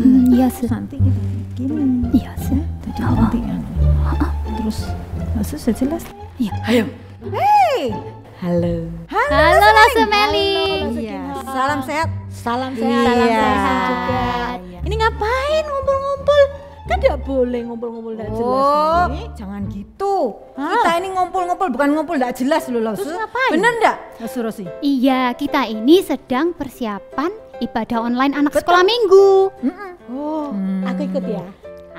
Iya sih. Nanti kita bikin. Iya sih. Jadi nanti terus maksud sudah jelas. Iya. Ayo. Hey. Halo. Halo Lase Meli. Iya. Salam sehat. Salam Iya. sehat. Salam sehat juga. Iya. Ini ngapain ngumpul-ngumpul? Kan tidak boleh ngumpul-ngumpul tidak jelas Oh, nih. jangan gitu. Kita ini ngumpul-ngumpul bukan ngumpul tidak jelas loh. Terus ngapain? Bener enggak? Mas Rosi. Iya, kita ini sedang persiapan ibadah online anak sekolah minggu. Oh, aku ikut ya.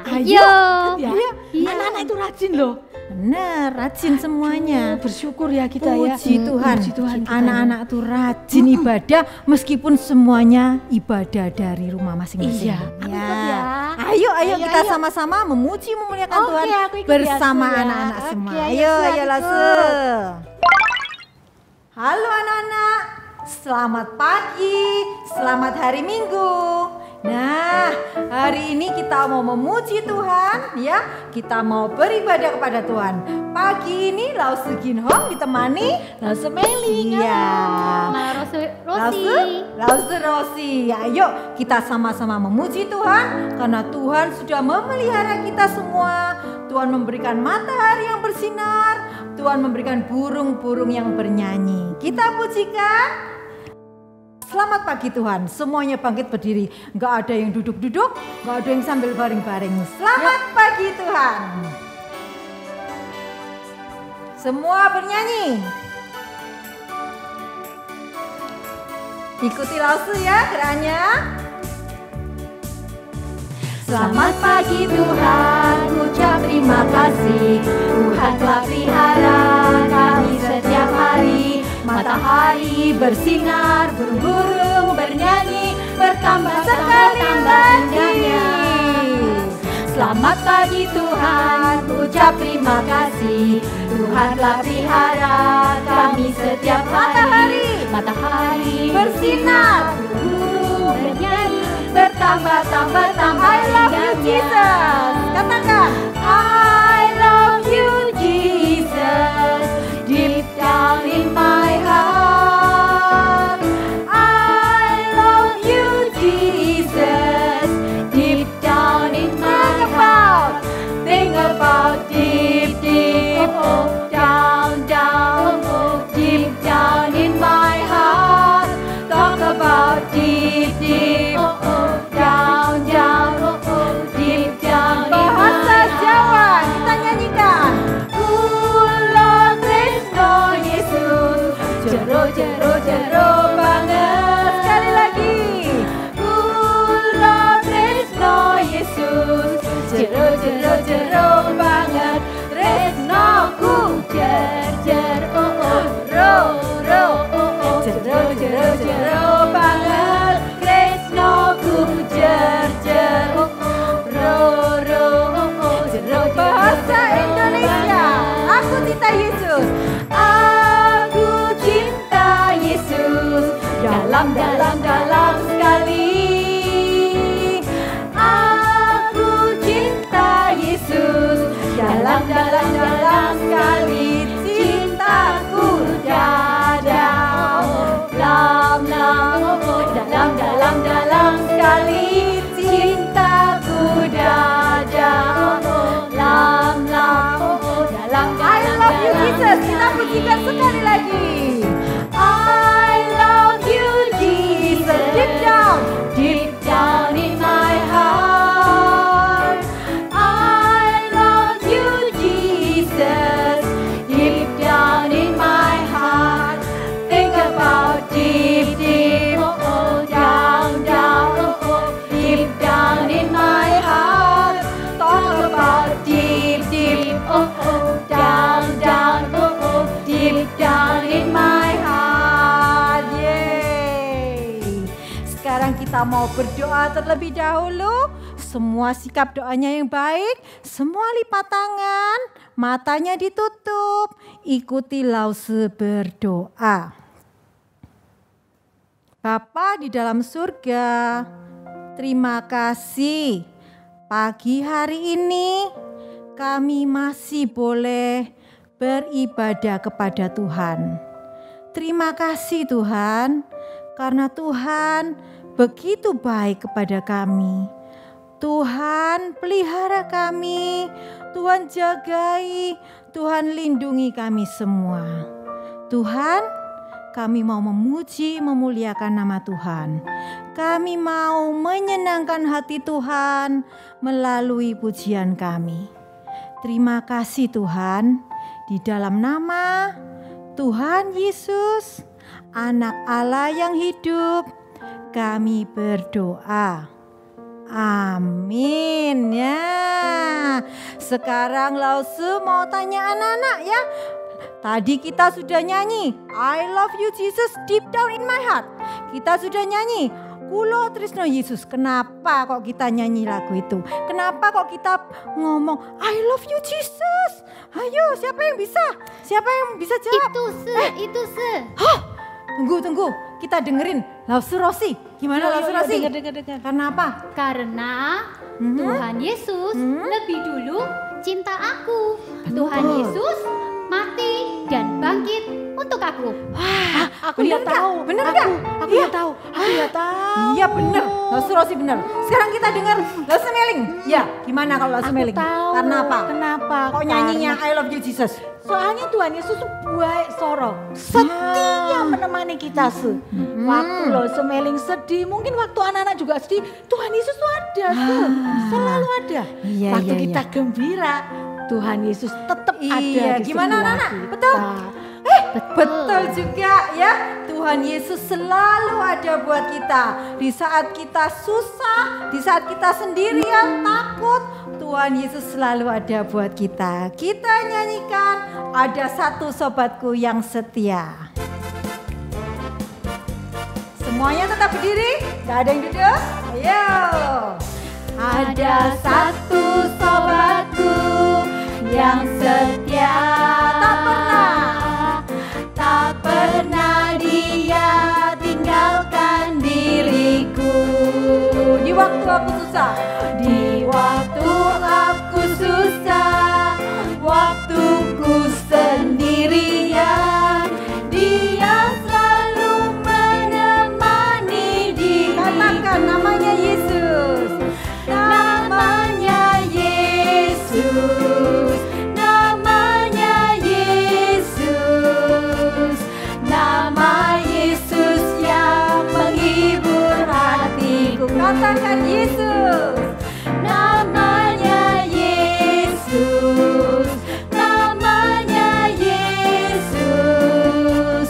Ayo. Ya. Iya. Anak-anak itu rajin loh. Bener, rajin semuanya. Bersyukur ya kita ya. Puji Tuhan. Puji Tuhan kita Anak-anak tuh rajin ibadah meskipun semuanya ibadah dari rumah masing-masing. Iya. Aku ikut ya. Ayo kita sama-sama memuji memuliakan Oke, Tuhan aku ikut bersama ya, Su, ya. anak-anak Oke, semua. ayo, Ayo, Su, ayo aku Lasu. ikut. Halo anak-anak, selamat pagi, selamat hari Minggu. Nah, hari ini kita mau memuji Tuhan ya. Kita mau beribadah kepada Tuhan. Pagi ini Lause Ginhong ditemani Lause Meli. Iya. Malah Rosi. Lause Rosi. Ayo kita sama-sama memuji Tuhan karena Tuhan sudah memelihara kita semua. Tuhan memberikan matahari yang bersinar. Tuhan memberikan burung-burung yang bernyanyi. Kita pujikan. Selamat pagi Tuhan, semuanya bangkit berdiri. Gak ada yang duduk-duduk, gak ada yang sambil baring-baring. Selamat pagi Tuhan. Semua bernyanyi. Ikuti Lause ya gerakannya. Selamat pagi Tuhan, ucap terima kasih. Tuhan telah pelihara kami setiap hari. Matahari bersinar, burung-burung bernyanyi, bertambah sekali lagi. Selamat pagi Tuhan, ucap terima kasih. Tuhan telah pelihara kami setiap hari. Matahari bersinar, burung bernyanyi, bertambah-tambah I love you Jesus. Katakan I love you Jesus. Deep down in my heart, I love you Jesus. Deep down in my heart, think about deep, deep, down, down, deep down in my heart. Talk about deep, deep, down, down, deep down in my heart. Bahasa Jawa kita nyanyikan. Jero, jero, jero banget. Sekali lagi. Kula tresno Yesus. Jero, jero, jero banget. Tresnoku jer, jer, ro, ro, jero, jero, jero banget. Tresnoku jer, jer, ro, ro, jero. Bahasa Indonesia. Aku cinta Yesus. Dalam sekali aku cinta Yesus. Dalam sekali cintaku dada. Dalam sekali cintaku dada. Dalam I love you Jesus. Kita pujikan sekali lagi. Deep down in my heart, I love you, Jesus. Deep down in my heart, think about deep, deep, down, down, deep down in my heart. Talk about deep, deep, down, down, deep down in my heart. Sekarang kita mau berdoa terlebih dahulu. Semua sikap doanya yang baik. Semua lipat tangan. Matanya ditutup. Ikuti Lause berdoa. Bapa di dalam surga, terima kasih. Pagi hari ini kami masih boleh beribadah kepada Tuhan. Terima kasih Tuhan, karena Tuhan begitu baik kepada kami. Tuhan pelihara kami, Tuhan jagai, Tuhan lindungi kami semua. Tuhan, kami mau memuji, memuliakan nama Tuhan. Kami mau menyenangkan hati Tuhan melalui pujian kami. Terima kasih Tuhan, di dalam nama Tuhan Yesus, Anak Allah yang hidup, kami berdoa. Amin ya. Sekarang Lause mau tanya anak-anak ya. Tadi kita sudah nyanyi I love you Jesus deep down in my heart. Kita sudah nyanyi Kulo Trisno Yesus. Kenapa kok kita nyanyi lagu itu? Kenapa kok kita ngomong I love you Jesus? Ayo, siapa yang bisa? Siapa yang bisa jawab? Itu se. Tunggu. Kita dengerin Lause Rosi. Gimana Lause Rosi? Dengar. Kenapa? Karena Tuhan Yesus lebih dulu cinta aku. Tuhan Yesus mati dan bangkit untuk aku. Aku udah tahu. Bener nggak? Aku udah tahu. Iya bener. Lause Rosi bener. Sekarang kita dengar Lause Meling. Ya, gimana kalau Lause Meling? Tahu. Karena apa? Kenapa? Kok nyanyinya I love you Jesus? Soalnya Tuhan Yesus baik soro, setia menemani kita waktu lo semeling sedih, mungkin waktu anak-anak juga sedih, Tuhan Yesus tuh ada selalu ada. Waktu kita gembira, Tuhan Yesus tetap ada di gimana anak-anak? Betul? Betul juga ya. Tuhan Yesus selalu ada buat kita. Di saat kita susah, di saat kita sendirian, takut, Tuhan Yesus selalu ada buat kita. Kita nyanyikan Ada Satu Sobatku Yang Setia. Semuanya tetap berdiri, gak ada yang duduk. Ayo. Ada satu sobatku yang setia, tak pernah dia tinggalkan diriku. Di waktu aku susah, waktuku sendirian, dia selalu menemani diriku. Katakan namanya Yesus. Namanya Yesus. Namanya Yesus. Nama Yesus yang menghibur hatiku. Katakan Yesus. Namanya Yesus. Namanya Yesus.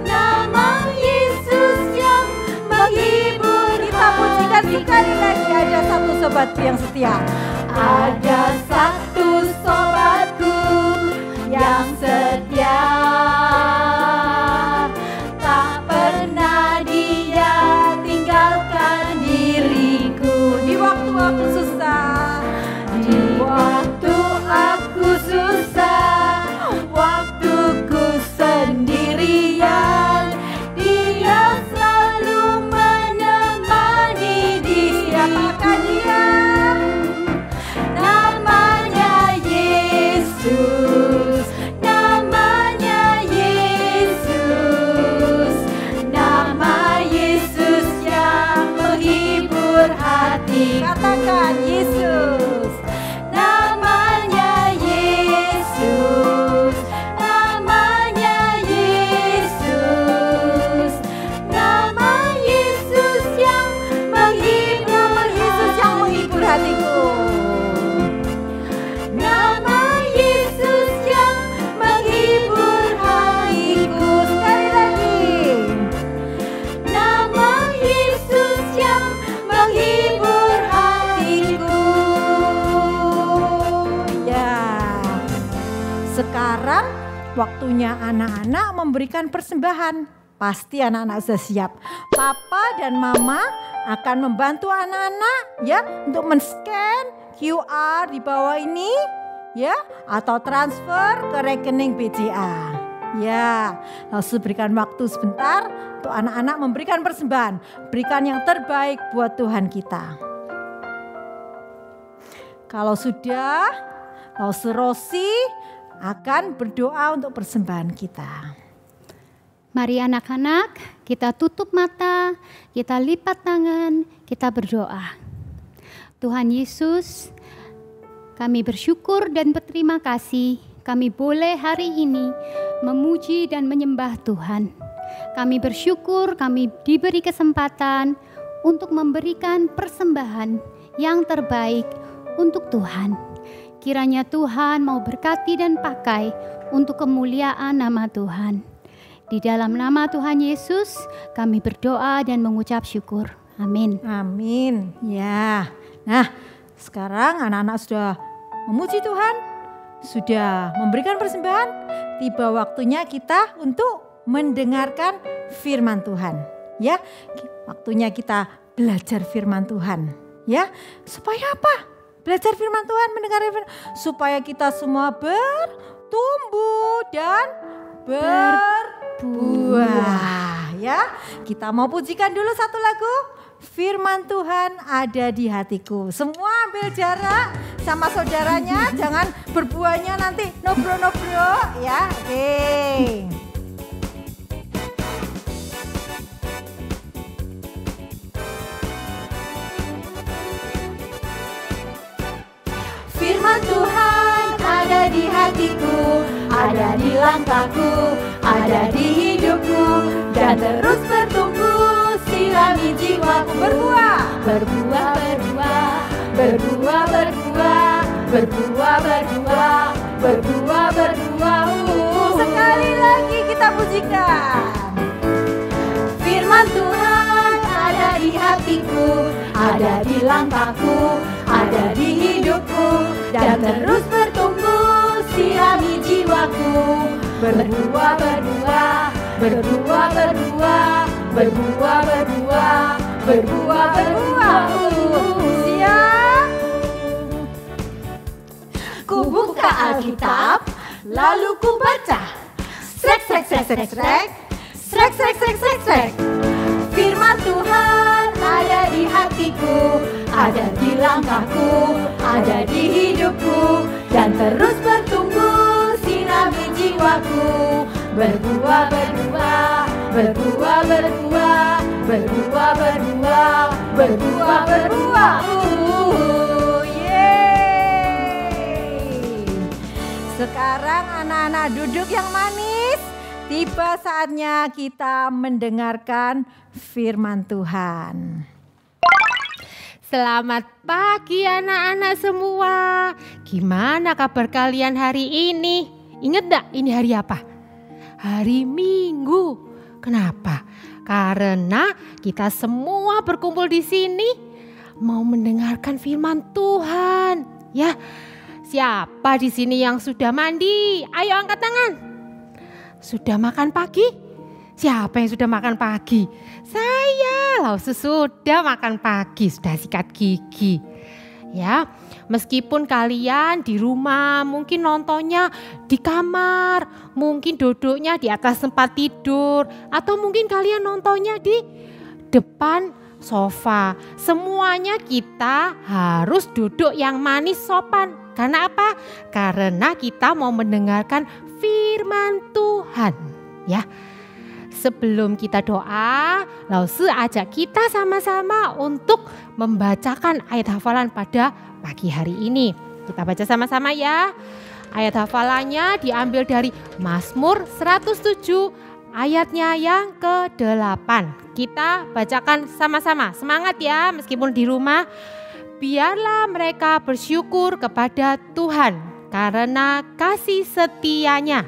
Nama Yesus yang menghibur. Kita pujikan sekali lagi. Ada satu sobatku yang setia. Ada satu sobatku yang setia, tak pernah dia tinggalkan diriku. Di waktu aku susah, waktuku sendirian, dia selalu menemani diriku. Siapakah dia? Namanya Yesus. Namanya Yesus. Nama Yesus yang menghibur hati. Katakan Yesus. Namanya Yesus. Namanya Yesus. Nama Yesus yang menghibur. Yesus yang menghibur hatiku. Nama Yesus yang menghibur hatiku. Sekali lagi. Nama Yesus yang menghibur hatiku. Ya. Sekarang waktunya anak-anak memberikan persembahan. Pasti anak-anak sudah siap. Papa dan mama akan membantu anak-anak ya untuk men-scan QR di bawah ini ya, atau transfer ke rekening BCA. Ya, langsung berikan waktu sebentar untuk anak-anak memberikan persembahan. Berikan yang terbaik buat Tuhan kita. Kalau sudah, Lause Rosi akan berdoa untuk persembahan kita. Mari anak-anak, kita tutup mata, kita lipat tangan, kita berdoa. Tuhan Yesus, kami bersyukur dan berterima kasih kami boleh hari ini memuji dan menyembah Tuhan. Kami bersyukur kami diberi kesempatan untuk memberikan persembahan yang terbaik untuk Tuhan. Kiranya Tuhan mau berkati dan pakai untuk kemuliaan nama Tuhan. Di dalam nama Tuhan Yesus kami berdoa dan mengucap syukur. Amin. Amin. Ya. Nah, sekarang anak-anak sudah memuji Tuhan, sudah memberikan persembahan, tiba waktunya kita untuk mendengarkan firman Tuhan. Ya, waktunya kita belajar firman Tuhan. Ya, supaya apa? Belajar firman Tuhan, mendengar firman, supaya kita semua bertumbuh dan berbuah. Ya, kita mau pujikan dulu satu lagu. Firman Tuhan ada di hatiku. Semua ambil jarak sama saudaranya, jangan berbuahnya nanti nobro-nobro ya. Oke. Firman Tuhan ada di hatiku, ada di langkahku, ada di hidupku, dan terus bertumbuh. Sirami jiwaku berbuah, berbuah, berbuah, berbuah, berbuah, berbuah, berbuah, berbuah, berbuah. Sekali lagi kita pujikan. Firman Tuhan ada di hatiku, ada di langkahku, ada di hidupku, dan terus bertumbuh. Sirami jiwaku berbuah, berbuah, berbuah, berbuah, berbuah, berbuah, berbuah, berbuah. Siap. Ku buka Alkitab, lalu ku baca. Srek, srek, srek, srek, srek, srek, srek, srek, srek, srek. Firman Tuhan ada di hatiku, ada di langkahku, ada di hidupku, dan terus bertumbuh. Sirami jiwaku berbuah, berbuah, berbuah, berbuah, berbuah, berbuah, berbuah, berbuah. Yeay. Sekarang anak-anak duduk yang manis. Tiba saatnya kita mendengarkan firman Tuhan. Selamat pagi anak-anak semua. Gimana kabar kalian hari ini? Ingat gak ini hari apa? Hari Minggu. Kenapa? Karena kita semua berkumpul di sini mau mendengarkan firman Tuhan. Ya, siapa di sini yang sudah mandi? Ayo angkat tangan. Sudah makan pagi? Siapa yang sudah makan pagi? Saya, sudah makan pagi, sudah sikat gigi. Ya, meskipun kalian di rumah mungkin nontonnya di kamar, mungkin duduknya di atas tempat tidur, atau mungkin kalian nontonnya di depan sofa. Semuanya kita harus duduk yang manis sopan. Karena apa? Karena kita mau mendengarkan firman Tuhan. Ya. Sebelum kita doa, Lause ajak kita sama-sama untuk membacakan ayat hafalan pada pagi hari ini. Kita baca sama-sama ya. Ayat hafalannya diambil dari Mazmur 107 ayatnya yang ke-8. Kita bacakan sama-sama. Semangat ya meskipun di rumah. Biarlah mereka bersyukur kepada Tuhan karena kasih setianya.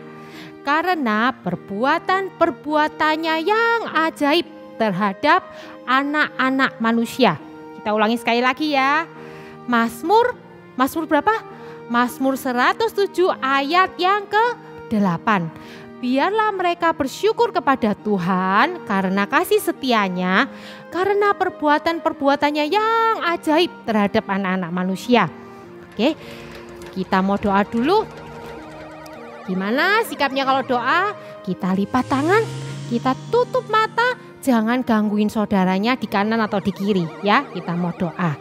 Karena perbuatan-perbuatannya yang ajaib terhadap anak-anak manusia. Kita ulangi sekali lagi ya. Mazmur berapa? Mazmur 107 ayat yang ke-8. Biarlah mereka bersyukur kepada Tuhan karena kasih setianya, karena perbuatan-perbuatannya yang ajaib terhadap anak-anak manusia. Oke, kita mau doa dulu. Gimana sikapnya kalau doa? Kita lipat tangan, kita tutup mata, jangan gangguin saudaranya di kanan atau di kiri ya. Kita mau doa.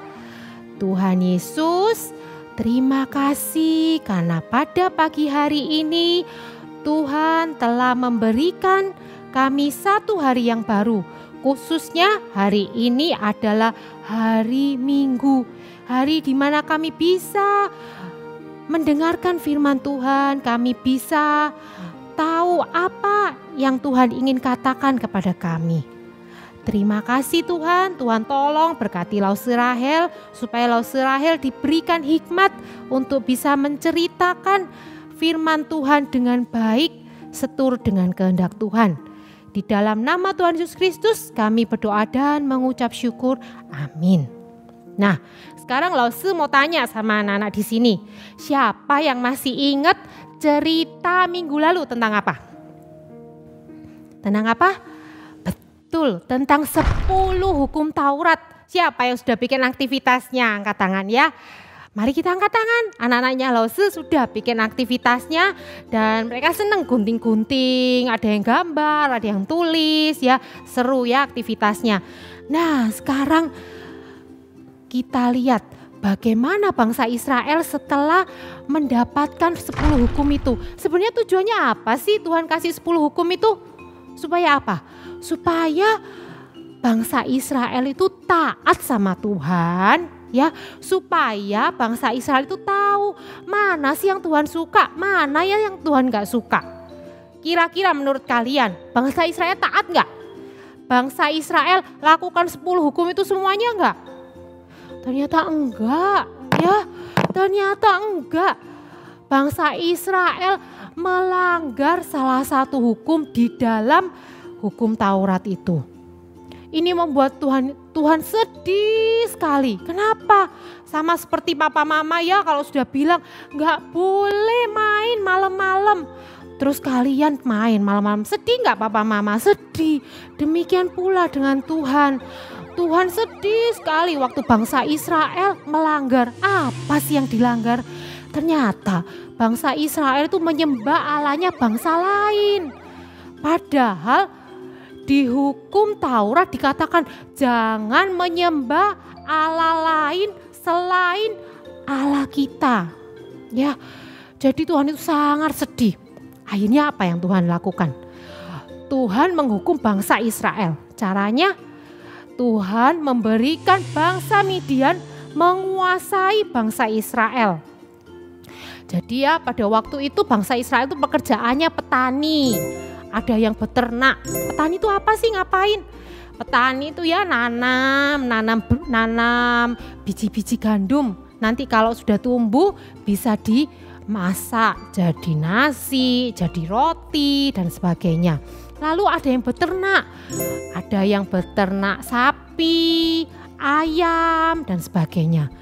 Tuhan Yesus, terima kasih karena pada pagi hari ini Tuhan telah memberikan kami satu hari yang baru Khususnya hari ini adalah hari Minggu, hari di mana kami bisa mendengarkan firman Tuhan, kami bisa tahu apa yang Tuhan ingin katakan kepada kami. Terima kasih Tuhan, Tuhan tolong berkati Lause Rahel supaya Lause Rahel diberikan hikmat untuk bisa menceritakan firman Tuhan dengan baik seturut dengan kehendak Tuhan. Di dalam nama Tuhan Yesus Kristus kami berdoa dan mengucap syukur. Amin. Nah, sekarang Lause mau tanya sama anak-anak di sini. Siapa yang masih ingat cerita minggu lalu tentang apa? Tentang apa? Betul, tentang 10 hukum Taurat. Siapa yang sudah bikin aktivitasnya? Angkat tangan ya. Mari kita angkat tangan. Anak-anaknya Lause sudah bikin aktivitasnya dan mereka senang gunting-gunting, ada yang gambar, ada yang tulis ya. Seru ya aktivitasnya. Nah, sekarang kita lihat bagaimana bangsa Israel setelah mendapatkan 10 hukum itu. Sebenarnya tujuannya apa sih Tuhan kasih 10 hukum itu? Supaya apa? Supaya bangsa Israel itu taat sama Tuhan, ya, supaya bangsa Israel itu tahu mana sih yang Tuhan suka, mana ya yang Tuhan gak suka. Kira-kira menurut kalian bangsa Israel taat gak? Bangsa Israel lakukan 10 hukum itu semuanya enggak? Ternyata enggak, ya, ternyata enggak. Bangsa Israel melanggar salah satu hukum di dalam hukum Taurat itu. Ini membuat Tuhan sedih sekali. Kenapa? Sama seperti papa mama ya, kalau sudah bilang nggak boleh main malam-malam, terus kalian main malam-malam, sedih nggak papa mama? Sedih. Demikian pula dengan Tuhan. Tuhan sedih sekali waktu bangsa Israel melanggar. Apa sih yang dilanggar? Ternyata bangsa Israel itu menyembah Allahnya bangsa lain. Padahal di hukum Taurat dikatakan jangan menyembah Allah lain selain Allah kita. Ya, jadi Tuhan itu sangat sedih. Akhirnya apa yang Tuhan lakukan? Tuhan menghukum bangsa Israel. Caranya Tuhan memberikan bangsa Midian menguasai bangsa Israel. Jadi ya pada waktu itu bangsa Israel itu pekerjaannya petani. Ada yang beternak. Petani itu apa sih, ngapain? Petani itu ya nanam biji-biji gandum. Nanti kalau sudah tumbuh bisa dimasak jadi nasi, jadi roti dan sebagainya. Lalu ada yang beternak. Ada yang beternak sapi, ayam dan sebagainya.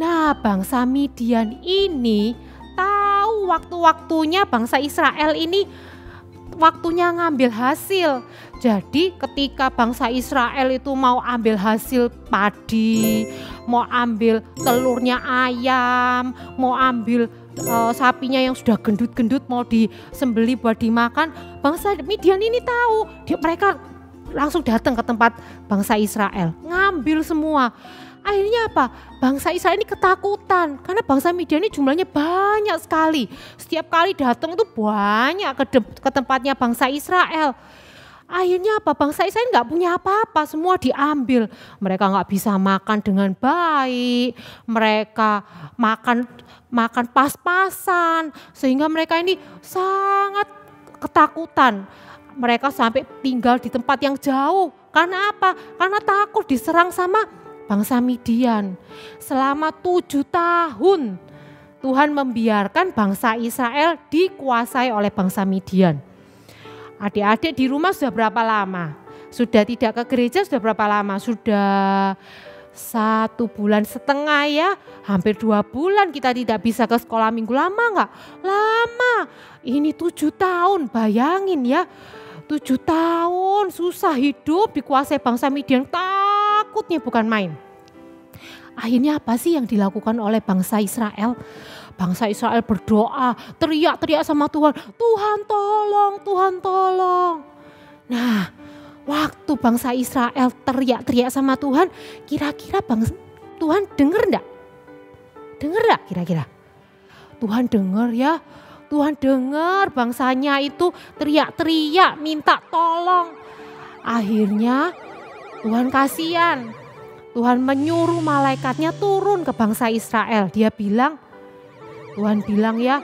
Nah, bangsa Midian ini tahu waktu-waktunya bangsa Israel ini waktunya ngambil hasil. Jadi ketika bangsa Israel itu mau ambil hasil padi, mau ambil telurnya ayam, mau ambil sapinya yang sudah gendut-gendut mau disembeli buat dimakan, bangsa Midian ini tahu. Mereka langsung datang ke tempat bangsa Israel, ngambil semua. Akhirnya apa? Bangsa Israel ini ketakutan karena bangsa Midian ini jumlahnya banyak sekali. Setiap kali datang itu banyak ke tempatnya bangsa Israel. Akhirnya apa? Bangsa Israel nggak punya apa-apa, semua diambil. Mereka nggak bisa makan dengan baik. Mereka makan pas-pasan sehingga mereka ini sangat ketakutan. Mereka sampai tinggal di tempat yang jauh. Karena apa? Karena takut diserang sama bangsa Midian. Selama 7 tahun Tuhan membiarkan bangsa Israel dikuasai oleh bangsa Midian. Adik-adik di rumah sudah berapa lama? Sudah tidak ke gereja sudah berapa lama? Sudah 1,5 bulan ya, hampir 2 bulan kita tidak bisa ke sekolah minggu. Lama enggak? Lama. Ini 7 tahun, bayangin ya. 7 tahun susah hidup dikuasai bangsa Midian, takutnya bukan main. Akhirnya apa sih yang dilakukan oleh bangsa Israel? Bangsa Israel berdoa, teriak-teriak sama Tuhan, Tuhan tolong, Tuhan tolong. Nah, waktu bangsa Israel teriak-teriak sama Tuhan, kira-kira Tuhan dengar enggak? Dengar enggak kira-kira? Tuhan dengar ya. Tuhan dengar bangsanya itu teriak-teriak minta tolong. Akhirnya Tuhan kasihan. Tuhan menyuruh malaikatnya turun ke bangsa Israel. Tuhan bilang ya,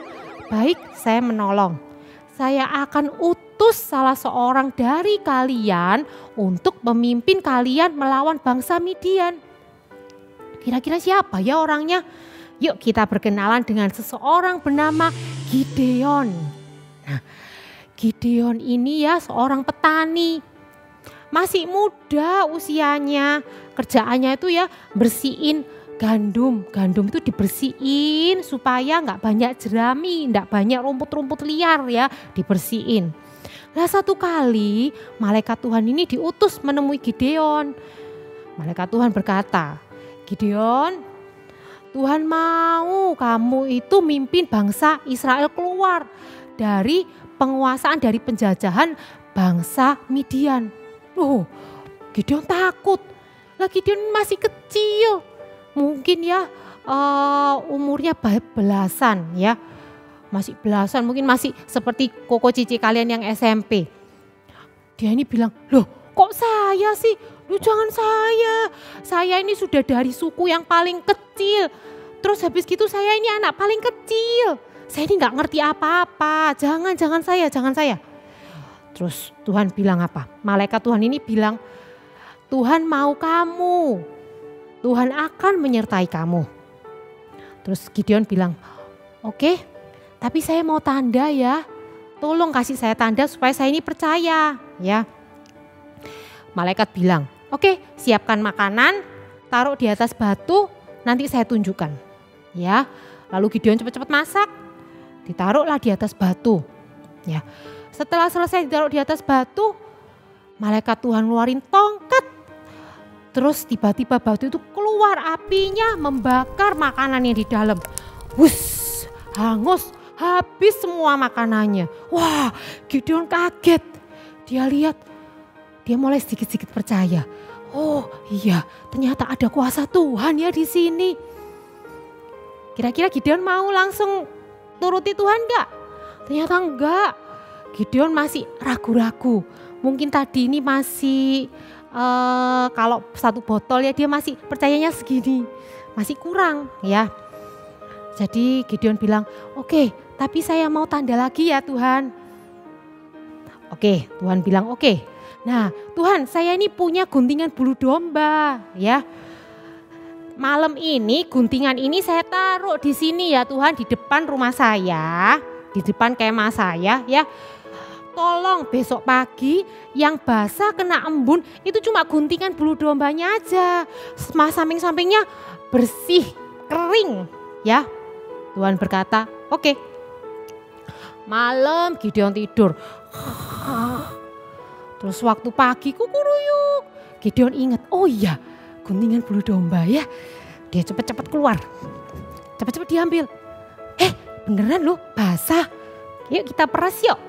baik saya menolong. Saya akan utus salah seorang dari kalian untuk memimpin kalian melawan bangsa Midian. Kira-kira siapa ya orangnya? Yuk kita berkenalan dengan seseorang bernama Gideon. Nah, Gideon ini ya seorang petani. Masih muda usianya, kerjaannya itu ya bersihin gandum. Gandum itu dibersihin supaya nggak banyak jerami, nggak banyak rumput-rumput liar ya, dibersihin. Nah satu kali malaikat Tuhan ini diutus menemui Gideon. Malaikat Tuhan berkata, Gideon, Tuhan mau kamu itu mimpin bangsa Israel keluar dari penguasaan, dari penjajahan bangsa Midian. Loh, Gideon takut. Lah Gideon masih kecil. Mungkin ya umurnya belasan ya. Masih belasan, mungkin masih seperti Koko Cici kalian yang SMP. Dia ini bilang, loh kok saya sih? Loh jangan saya. Saya ini sudah dari suku yang paling kecil. Terus habis gitu saya ini anak paling kecil. Saya ini gak ngerti apa-apa. Jangan saya. Terus Tuhan bilang apa? Malaikat Tuhan ini bilang, Tuhan mau kamu. Tuhan akan menyertai kamu. Terus Gideon bilang, oke, tapi saya mau tanda ya. Tolong kasih saya tanda supaya saya ini percaya ya. Malaikat bilang, oke, siapkan makanan, taruh di atas batu, nanti saya tunjukkan. Ya, lalu Gideon cepat-cepat masak, ditaruhlah di atas batu. Ya. Setelah selesai ditaruh di atas batu, malaikat Tuhan ngeluarin tongkat. Terus tiba-tiba batu itu keluar apinya membakar makanan yang di dalam. Wus, hangus, habis semua makanannya. Wah, Gideon kaget. Dia lihat, dia mulai sedikit-sedikit percaya. Oh iya, ternyata ada kuasa Tuhan ya di sini. Kira-kira Gideon mau langsung turuti Tuhan enggak? Ternyata enggak. Gideon masih ragu-ragu. Mungkin tadi ini masih kalau satu botol ya dia masih percayanya segini. Masih kurang ya. Jadi Gideon bilang, oke, tapi saya mau tanda lagi ya Tuhan. Oke, Tuhan bilang oke. Nah Tuhan, saya ini punya guntingan bulu domba ya. Malam ini guntingan ini saya taruh di sini ya Tuhan, di depan rumah saya, di depan kemah saya ya. Tolong besok pagi yang basah kena embun itu cuma guntingan bulu dombanya aja. Samping-sampingnya bersih, kering ya. Tuhan berkata, oke. Malam Gideon tidur. Terus waktu pagi kukuruyuk. Gideon ingat, oh iya guntingan bulu domba ya. Dia cepat-cepat keluar. Cepat-cepat diambil. Beneran loh basah. Yuk kita peras yuk.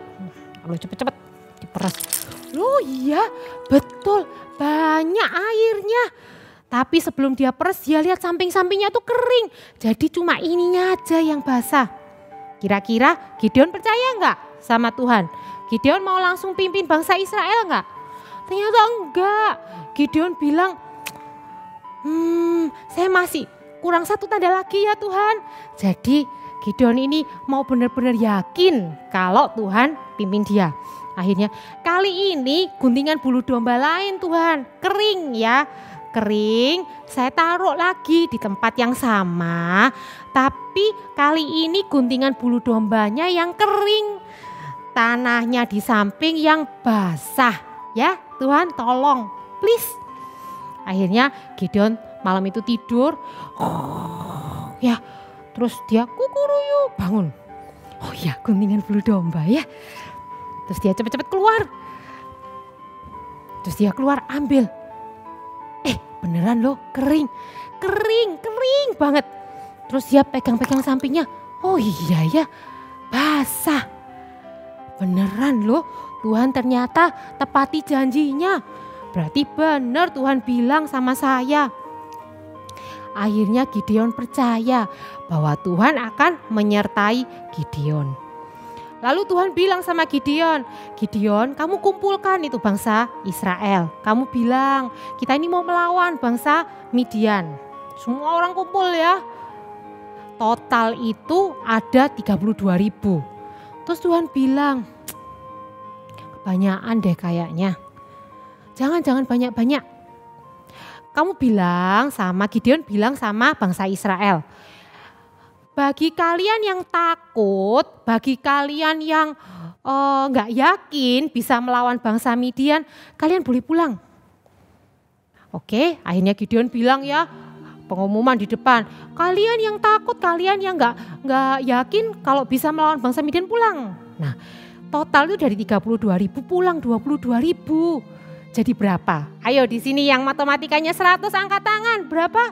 Lalu cepet-cepet diperas. Loh iya betul banyak airnya. Tapi sebelum dia peras dia lihat samping-sampingnya tuh kering. Jadi cuma ininya aja yang basah. Kira-kira Gideon percaya enggak sama Tuhan? Gideon mau langsung pimpin bangsa Israel enggak? Ternyata enggak. Gideon bilang, saya masih kurang satu tanda lagi ya Tuhan. Jadi Gideon ini mau benar-benar yakin kalau Tuhan pimpin dia. Akhirnya kali ini guntingan bulu domba lain Tuhan, kering ya. Kering, saya taruh lagi di tempat yang sama. Tapi kali ini guntingan bulu dombanya yang kering. Tanahnya di samping yang basah. Ya Tuhan tolong, please. Akhirnya Gideon malam itu tidur. Ya. Terus dia kukuruyuk bangun. Oh iya guntingan bulu domba ya. Terus dia cepat-cepat keluar. Terus dia keluar ambil. Beneran loh kering. Kering banget. Terus dia pegang-pegang sampingnya. Oh iya ya basah. Beneran loh Tuhan ternyata tepati janjinya. Berarti benar Tuhan bilang sama saya. Akhirnya Gideon percaya bahwa Tuhan akan menyertai Gideon. Lalu Tuhan bilang sama Gideon, Gideon kamu kumpulkan itu bangsa Israel. Kamu bilang kita ini mau melawan bangsa Midian. Semua orang kumpul ya. Total itu ada 32.000. Terus Tuhan bilang, kebanyakan deh kayaknya. Jangan banyak-banyak. Kamu bilang sama Gideon, bilang sama bangsa Israel. Bagi kalian yang takut, bagi kalian yang nggak yakin bisa melawan bangsa Midian, kalian boleh pulang. Oke, akhirnya Gideon bilang ya, pengumuman di depan, kalian yang takut, kalian yang nggak yakin kalau bisa melawan bangsa Midian pulang. Nah, total itu dari 32.000 pulang 22.000. Jadi berapa? Ayo di sini yang matematikanya 100 angkat tangan, berapa?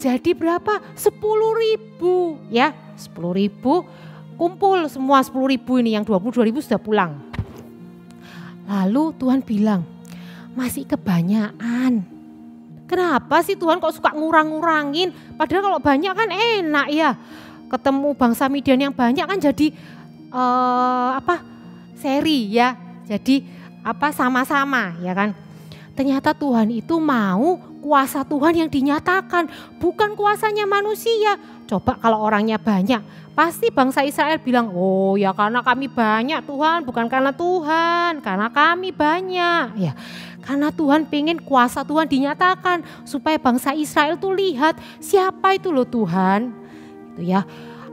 Jadi berapa? 10.000 ya, 10.000 kumpul semua 10.000 ini, yang 22.000 sudah pulang. Lalu Tuhan bilang, masih kebanyakan. Kenapa sih Tuhan kok suka ngurang-ngurangin? Padahal kalau banyak kan enak ya. Ketemu bangsa Midian yang banyak kan jadi seri ya. Jadi sama-sama ya kan. Ternyata Tuhan itu mau kuasa Tuhan yang dinyatakan, bukan kuasanya manusia. Coba kalau orangnya banyak, pasti bangsa Israel bilang, oh ya karena kami banyak Tuhan, bukan karena Tuhan, karena kami banyak. Ya, karena Tuhan pengen kuasa Tuhan dinyatakan, supaya bangsa Israel tuh lihat siapa itu loh Tuhan. Itu ya,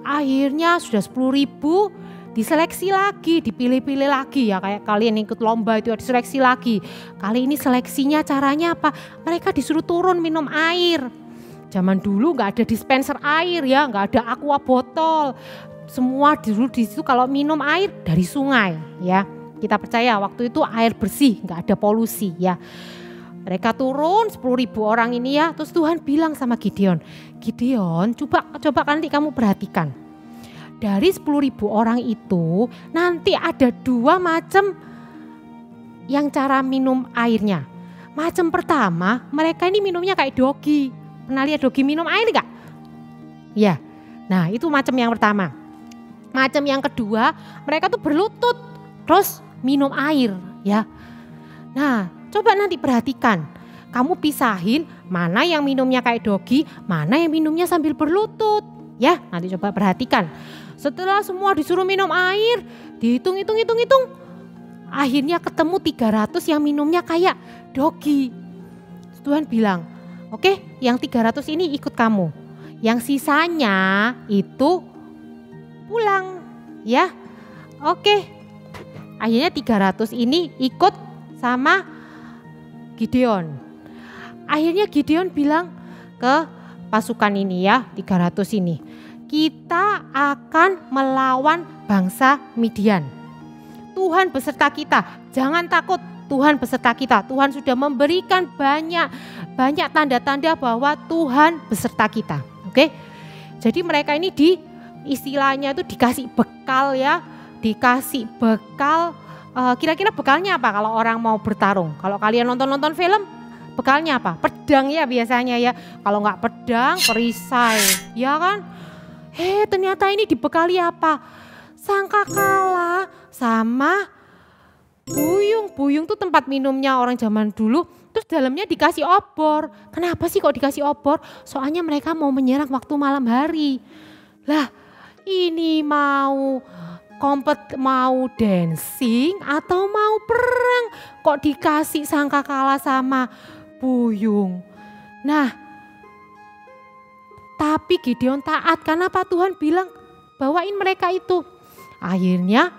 akhirnya sudah 10.000. Diseleksi lagi, dipilih-pilih lagi ya, kayak kalian ikut lomba itu ya, diseleksi lagi. Kali ini seleksinya caranya apa? Mereka disuruh turun minum air. Zaman dulu nggak ada dispenser air ya, nggak ada aqua botol. Semua dulu di situ kalau minum air dari sungai ya. Kita percaya waktu itu air bersih, nggak ada polusi ya. Mereka turun 10.000 orang ini ya, terus Tuhan bilang sama Gideon, Gideon coba nanti kamu perhatikan. Dari 10.000 orang itu nanti ada 2 macam yang cara minum airnya. Macam pertama, mereka ini minumnya kayak dogi. Pernah lihat dogi minum air enggak? Ya, nah itu macam yang pertama. Macam yang kedua, mereka tuh berlutut terus minum air ya. Nah coba nanti perhatikan, kamu pisahin mana yang minumnya kayak dogi, mana yang minumnya sambil berlutut. Ya, nanti coba perhatikan. Setelah semua disuruh minum air, dihitung. Akhirnya ketemu 300 yang minumnya kayak dogi. Tuhan bilang, oke, yang 300 ini ikut kamu. Yang sisanya itu pulang, ya. Oke. Akhirnya 300 ini ikut sama Gideon. Akhirnya Gideon bilang ke pasukan ini ya, 300 ini, kita akan melawan bangsa Midian. Tuhan beserta kita, jangan takut, Tuhan beserta kita. Tuhan sudah memberikan banyak tanda-tanda bahwa Tuhan beserta kita. Oke? Jadi mereka ini istilahnya itu dikasih bekal ya, dikasih bekal. Kira-kira bekalnya apa kalau orang mau bertarung? Kalau kalian nonton film, bekalnya apa? Pedang ya biasanya ya. Kalau nggak pedang, perisai, ya kan? Ternyata ini dibekali apa? Sangkakala sama buyung. Buyung tuh tempat minumnya orang zaman dulu. Terus dalamnya dikasih obor. Kenapa sih kok dikasih obor? Soalnya mereka mau menyerang waktu malam hari. Lah, ini mau dancing atau mau perang? Kok dikasih sangkakala sama buyung? Nah, tapi Gideon taat karena apa? Tuhan bilang bawain mereka itu. Akhirnya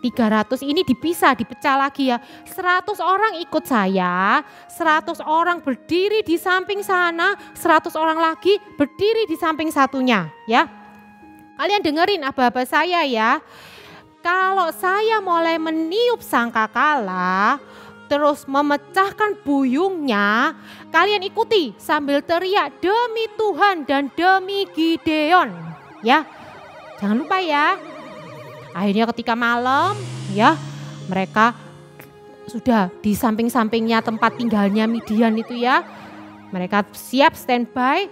300 ini dipecah lagi ya. 100 orang ikut saya, 100 orang berdiri di samping sana, 100 orang lagi berdiri di samping satunya ya. Kalian dengerin aba-aba saya ya. Kalau saya mulai meniup sangkakala, terus memecahkan buyungnya, kalian ikuti sambil teriak demi Tuhan dan demi Gideon. Ya, jangan lupa ya. Akhirnya ketika malam ya, mereka sudah di samping-sampingnya tempat tinggalnya Midian itu ya. Mereka siap standby,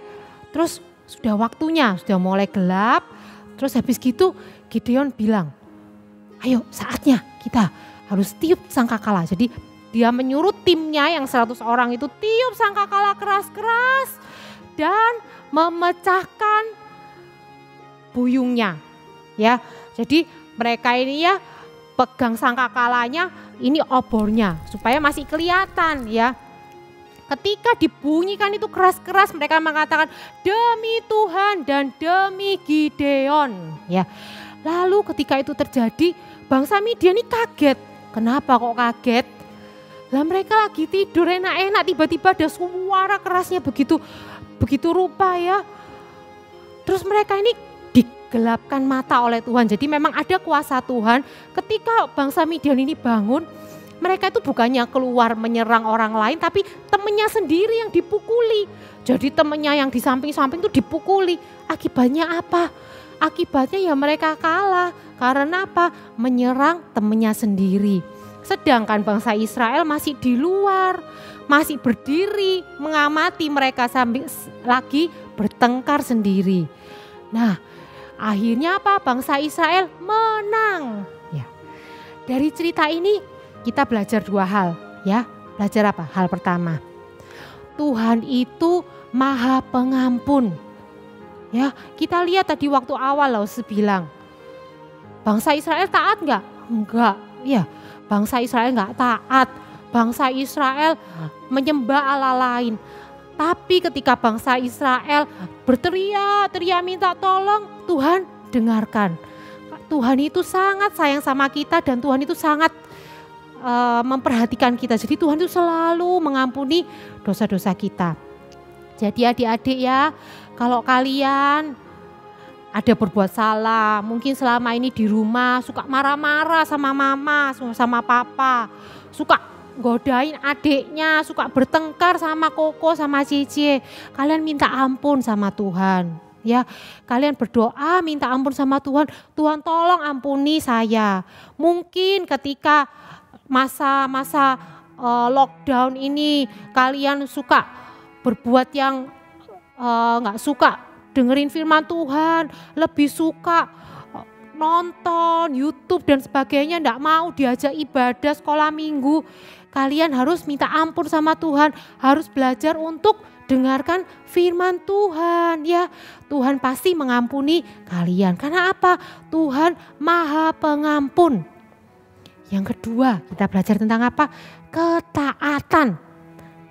terus sudah waktunya, sudah mulai gelap. Terus habis gitu Gideon bilang, ayo saatnya kita harus tiup sangkakala. Jadi dia menyuruh timnya yang 100 orang itu tiup sangkakala keras-keras dan memecahkan buyungnya. Ya, jadi mereka ini ya pegang sangkakalanya, ini obornya supaya masih kelihatan ya. Ketika dibunyikan itu keras-keras, mereka mengatakan demi Tuhan dan demi Gideon. Ya, lalu ketika itu terjadi, bangsa Midian ini kaget. Kenapa kok kaget? Lah mereka lagi tidur enak-enak, tiba-tiba ada suara kerasnya begitu rupa ya. Terus mereka ini digelapkan mata oleh Tuhan. Jadi memang ada kuasa Tuhan. Ketika bangsa Midian ini bangun, mereka itu bukannya keluar menyerang orang lain, tapi temannya sendiri yang dipukuli. Jadi temannya yang di samping-samping itu dipukuli. Akibatnya apa? Akibatnya ya mereka kalah. Karena apa? Menyerang temannya sendiri. Sedangkan bangsa Israel masih di luar, masih berdiri mengamati mereka sambil lagi bertengkar sendiri. Nah, akhirnya apa? Bangsa Israel menang. Ya. Dari cerita ini kita belajar 2 hal, ya. Belajar apa? Hal pertama, Tuhan itu Maha Pengampun. Ya, kita lihat tadi waktu awal Laus bilang, bangsa Israel taat enggak? Enggak. Ya, bangsa Israel enggak taat. Bangsa Israel menyembah Allah lain. Tapi ketika bangsa Israel berteriak minta tolong, Tuhan dengarkan. Tuhan itu sangat sayang sama kita dan Tuhan itu sangat memperhatikan kita. Jadi Tuhan itu selalu mengampuni dosa-dosa kita. Jadi adik-adik ya, kalau kalian ada berbuat salah, mungkin selama ini di rumah suka marah-marah sama mama, sama papa, suka godain adiknya, suka bertengkar sama koko, sama cici, kalian minta ampun sama Tuhan. Ya, kalian berdoa minta ampun sama Tuhan. Tuhan tolong ampuni saya. Mungkin ketika masa-masa lockdown ini kalian suka berbuat yang nggak suka dengerin firman Tuhan, lebih suka nonton YouTube dan sebagainya, nggak mau diajak ibadah sekolah minggu. Kalian harus minta ampun sama Tuhan, harus belajar untuk dengarkan firman Tuhan ya. Tuhan pasti mengampuni kalian. Karena apa? Tuhan Maha Pengampun. Yang kedua, kita belajar tentang apa? Ketaatan.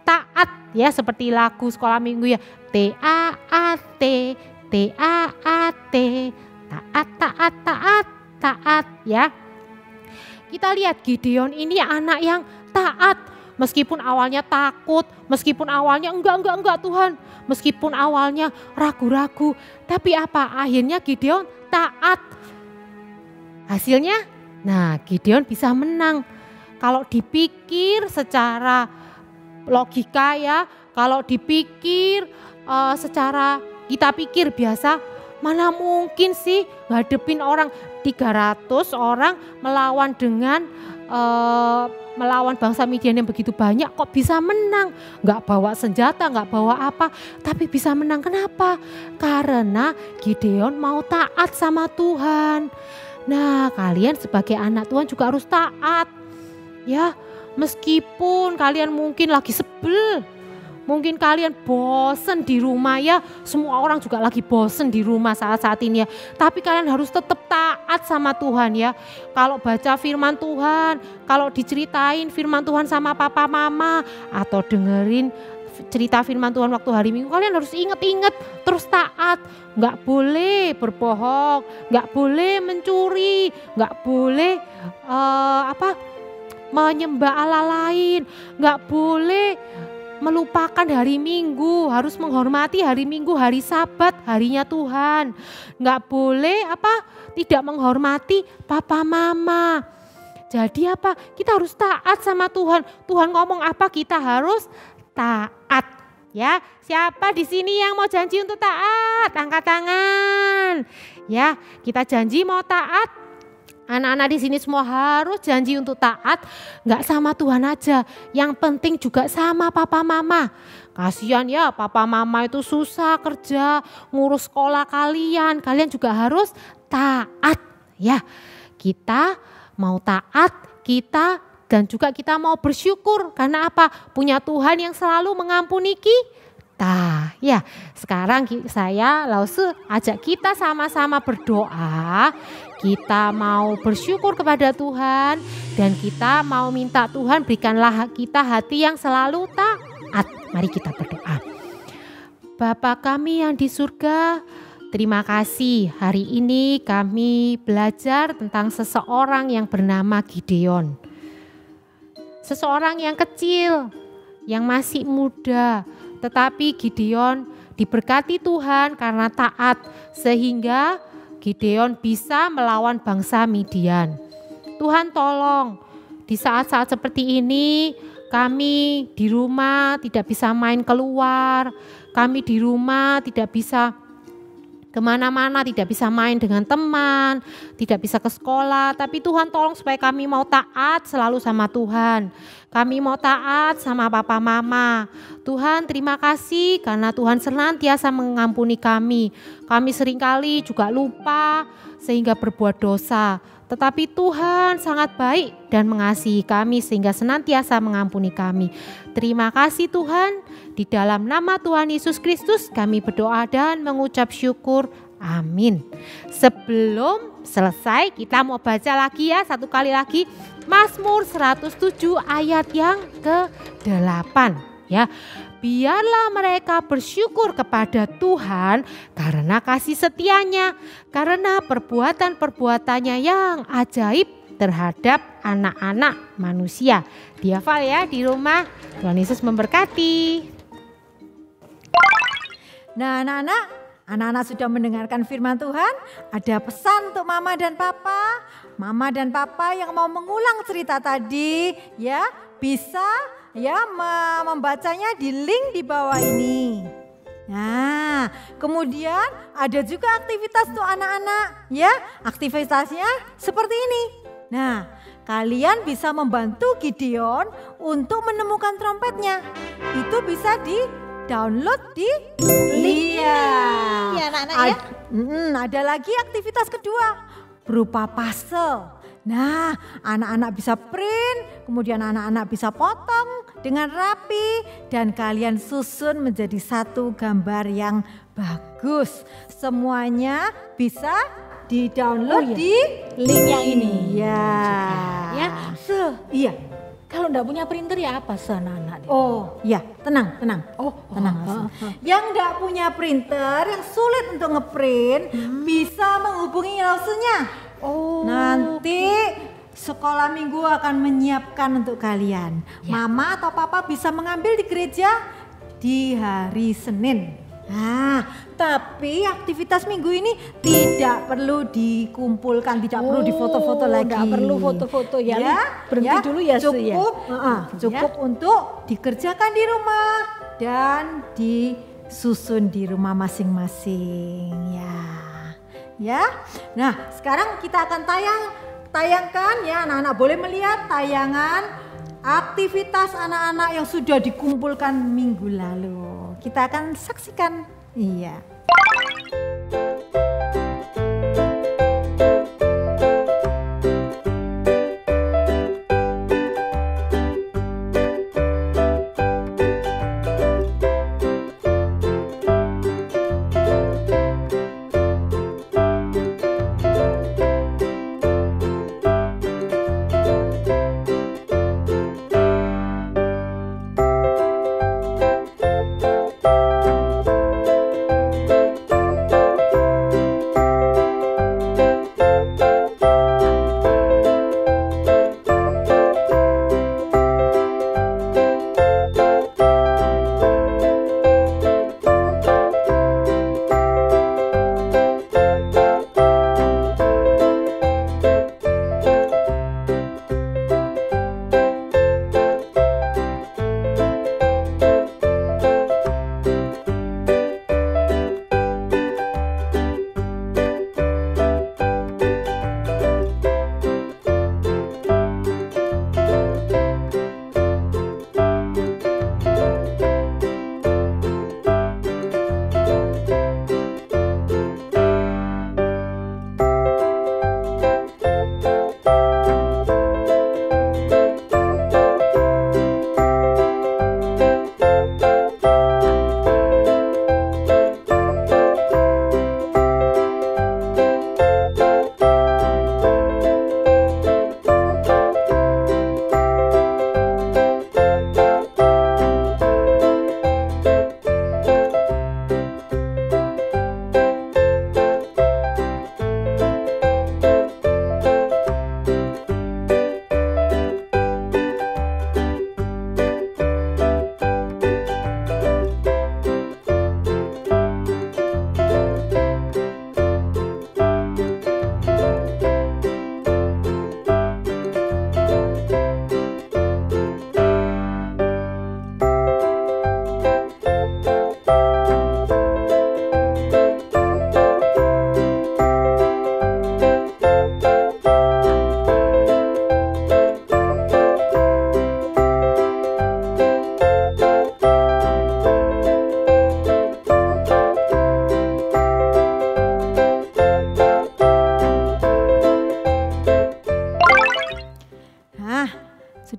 Taat ya, seperti lagu sekolah minggu ya. T-A-A-T, T-A-A-T, taat ya. Kita lihat Gideon ini anak yang taat. Meskipun awalnya takut, meskipun awalnya enggak Tuhan. Meskipun awalnya ragu-ragu, tapi apa? Akhirnya Gideon taat. Hasilnya, nah Gideon bisa menang. Kalau dipikir secara logika ya, kalau dipikir secara kita pikir biasa, mana mungkin sih ngadepin orang 300 orang melawan dengan melawan bangsa Midian yang begitu banyak, kok bisa menang? Gak bawa senjata, gak bawa apa, tapi bisa menang. Kenapa? Karena Gideon mau taat sama Tuhan. Nah, kalian sebagai anak Tuhan juga harus taat. Ya, meskipun kalian mungkin lagi sebel, mungkin kalian bosen di rumah ya, semua orang juga lagi bosen di rumah saat-saat ini ya. Tapi kalian harus tetap taat sama Tuhan ya. Kalau baca firman Tuhan, kalau diceritain firman Tuhan sama papa mama, atau dengerin cerita firman Tuhan waktu hari Minggu, kalian harus ingat-ingat terus taat. Gak boleh berbohong, gak boleh mencuri, gak boleh menyembah Allah lain, gak boleh melupakan hari Minggu, harus menghormati hari Minggu, hari Sabat, harinya Tuhan. Gak boleh tidak menghormati papa mama. Jadi kita harus taat sama Tuhan. Tuhan ngomong apa, kita harus taat. Ya, siapa di sini yang mau janji untuk taat? Angkat tangan. Ya, kita janji mau taat. Anak-anak di sini semua harus janji untuk taat, nggak sama Tuhan aja, yang penting juga sama papa mama. Kasihan ya, papa mama itu susah kerja, ngurus sekolah kalian juga harus taat ya. Kita mau taat kita, dan juga kita mau bersyukur karena apa? Punya Tuhan yang selalu mengampuni kita. Ya, sekarang saya Lause ajak kita sama-sama berdoa. Kita mau bersyukur kepada Tuhan dan kita mau minta Tuhan berikanlah kita hati yang selalu taat. Mari kita berdoa. Bapa kami yang di surga, terima kasih hari ini kami belajar tentang seseorang yang bernama Gideon. Seseorang yang kecil, yang masih muda, tetapi Gideon diberkati Tuhan karena taat sehingga Gideon bisa melawan bangsa Midian. Tuhan tolong di saat-saat seperti ini kami di rumah tidak bisa main keluar, kami di rumah tidak bisa kemana-mana, tidak bisa main dengan teman, tidak bisa ke sekolah. Tapi Tuhan tolong supaya kami mau taat selalu sama Tuhan. Kami mau taat sama papa mama. Tuhan terima kasih karena Tuhan senantiasa mengampuni kami. Kami seringkali juga lupa sehingga berbuat dosa. Tetapi Tuhan sangat baik dan mengasihi kami sehingga senantiasa mengampuni kami. Terima kasih Tuhan. Di dalam nama Tuhan Yesus Kristus kami berdoa dan mengucap syukur. Amin. Sebelum selesai kita mau baca lagi ya, satu kali lagi Mazmur 107 ayat yang ke-8 ya. Biarlah mereka bersyukur kepada Tuhan karena kasih setianya, karena perbuatan-perbuatannya yang ajaib terhadap anak-anak manusia. Dihafal ya di rumah. Tuhan Yesus memberkati. Nah anak-anak sudah mendengarkan firman Tuhan. Ada pesan untuk mama dan papa. Mama dan papa yang mau mengulang cerita tadi ya bisa ya membacanya di link di bawah ini. Nah, kemudian ada juga aktivitas untuk anak-anak ya. Aktivitasnya seperti ini. Nah, kalian bisa membantu Gideon untuk menemukan trompetnya. Itu bisa di-download di link. Ya anak-anak ya. Ada lagi aktivitas kedua berupa puzzle. Nah, anak-anak bisa print, kemudian anak-anak bisa potong dengan rapi dan kalian susun menjadi satu gambar yang bagus. Semuanya bisa di-download di link yang ini. Ya. Iya. Kalau enggak punya printer ya apa anak-anak? Oh, ya, tenang. Tenang. Yang enggak punya printer, yang sulit untuk ngeprint, bisa menghubungi Lausenya. Nanti sekolah minggu akan menyiapkan untuk kalian. Mama atau papa bisa mengambil di gereja di hari Senin. Nah, tapi aktivitas minggu ini tidak perlu dikumpulkan, tidak perlu difoto-foto lagi. Tidak perlu foto-foto ya. Berhenti dulu ya. Cukup untuk dikerjakan di rumah dan disusun di rumah masing-masing ya. Nah, sekarang kita akan tayangkan ya, anak-anak boleh melihat tayangan aktivitas anak-anak yang sudah dikumpulkan minggu lalu. Kita akan saksikan. Iya.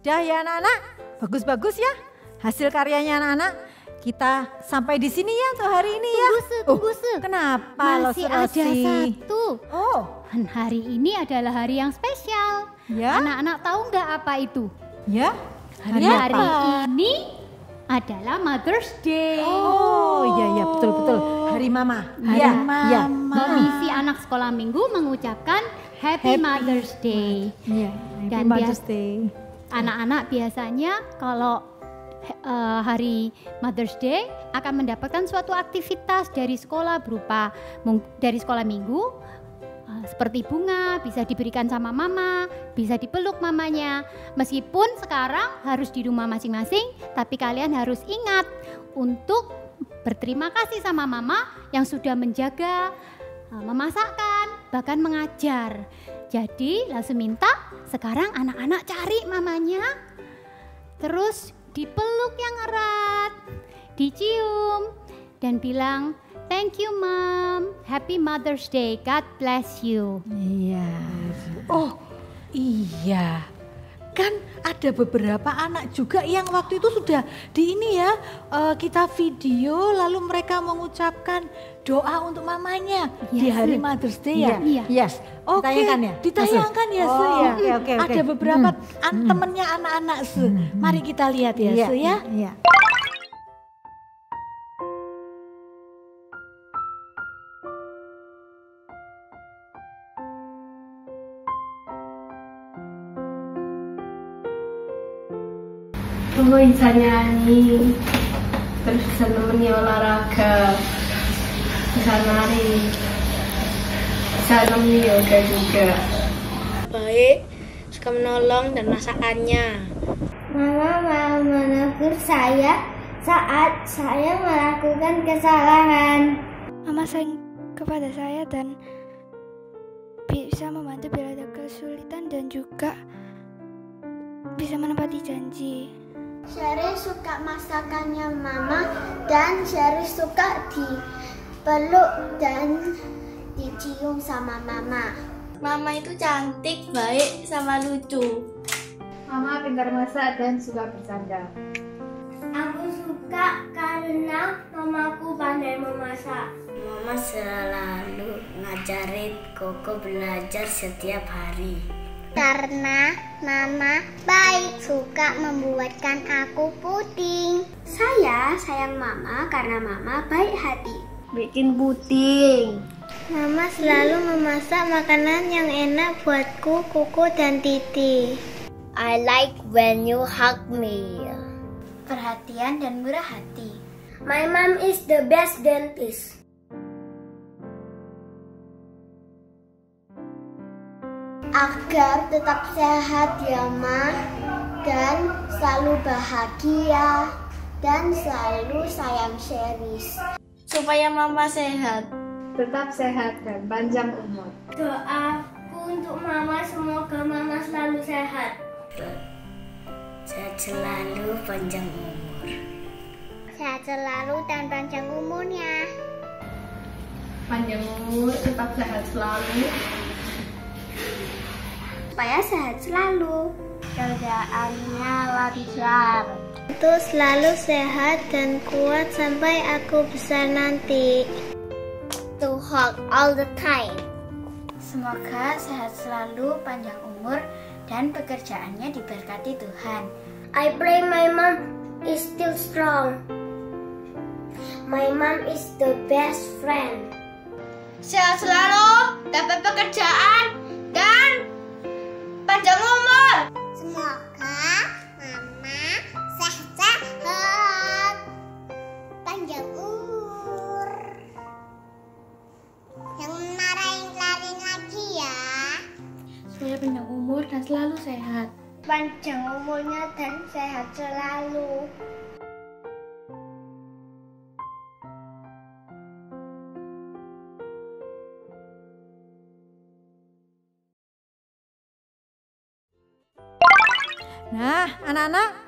Sudah ya anak-anak? Bagus-bagus ya hasil karyanya anak-anak. Kita sampai di sini ya untuk hari ini ya. Tunggu, Su. Kenapa Masih ada satu. Dan hari ini adalah hari yang spesial. Ya. Anak-anak tahu nggak apa itu? Ya. Hari ini adalah Mother's Day. Oh iya betul. Hari Mama. Hari Mama. Komisi Anak Sekolah Minggu mengucapkan Happy Mother's Day. Iya. Dan Mother's Day. Anak-anak biasanya kalau hari Mother's Day akan mendapatkan suatu aktivitas dari sekolah berupa dari sekolah minggu seperti bunga, bisa diberikan sama mama, bisa dipeluk mamanya. Meskipun sekarang harus di rumah masing-masing, tapi kalian harus ingat untuk berterima kasih sama mama yang sudah menjaga, memasakkan, bahkan mengajar. Jadi langsung minta sekarang anak-anak cari mamanya, terus dipeluk yang erat, dicium, dan bilang, "Thank you Mom, Happy Mother's Day, God bless you." Iya. Oh iya, kan ada beberapa anak juga yang waktu itu sudah di ini ya, kita video lalu mereka mengucapkan doa untuk mamanya di hari Mother's Day ya. Iya. Yes. Oke, Ditayangkan ya? ditayangkan ya Su ya. Oke. Ada beberapa temennya anak-anak Su. Mari kita lihat ya Su ya. Iya. Gue bisa nyanyi, terus bisa nemenin olahraga, bisa nari, bisa nemenin yoga juga. Baik, suka menolong dan masakannya. Mama mau menegur saya saat saya melakukan kesalahan. Mama sayang kepada saya dan bisa membantu bila ada kesulitan dan juga bisa menepati janji. Sherry suka masakannya Mama dan Sherry suka dipeluk dan dicium sama Mama. Mama itu cantik, baik, sama lucu. Mama pintar masak dan suka bercanda. Aku suka karena mamaku pandai memasak. Mama selalu ngajarin Koko belajar setiap hari. Karena Mama baik, suka membuatkan aku puding. Saya sayang Mama karena Mama baik hati. Bikin puding. Mama selalu memasak makanan yang enak buatku, Kuku, dan Titi. I like when you hug me. Perhatian dan murah hati. My mom is the best dentist. Agar tetap sehat ya Ma, dan selalu bahagia, dan selalu sayang Sheris. Supaya Mama sehat. Tetap sehat dan panjang umur. Doaku untuk Mama, semoga Mama selalu sehat. Sehat selalu, panjang umur. Sehat selalu dan panjang umurnya. Panjang umur, tetap sehat selalu. Supaya sehat selalu. Kerjaannya lancar. Itu selalu sehat dan kuat sampai aku besar nanti. To hug all the time. Semoga sehat selalu, panjang umur, dan pekerjaannya diberkati Tuhan. I pray my mom is still strong. My mom is the best friend. Sehat selalu, dapat pekerjaan, dan panjang umur. Semoga Mama sehat, panjang umur. Yang marahin lain lagi ya. Supaya panjang umur dan selalu sehat. Panjang umurnya dan sehat selalu. Nah, anak-anak,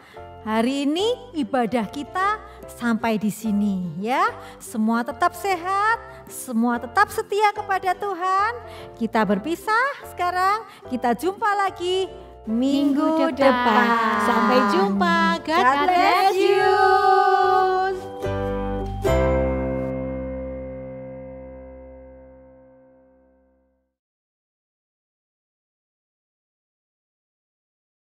hari ini ibadah kita sampai di sini ya. Semua tetap sehat, semua tetap setia kepada Tuhan. Kita berpisah sekarang, kita jumpa lagi minggu depan. Sampai jumpa. God bless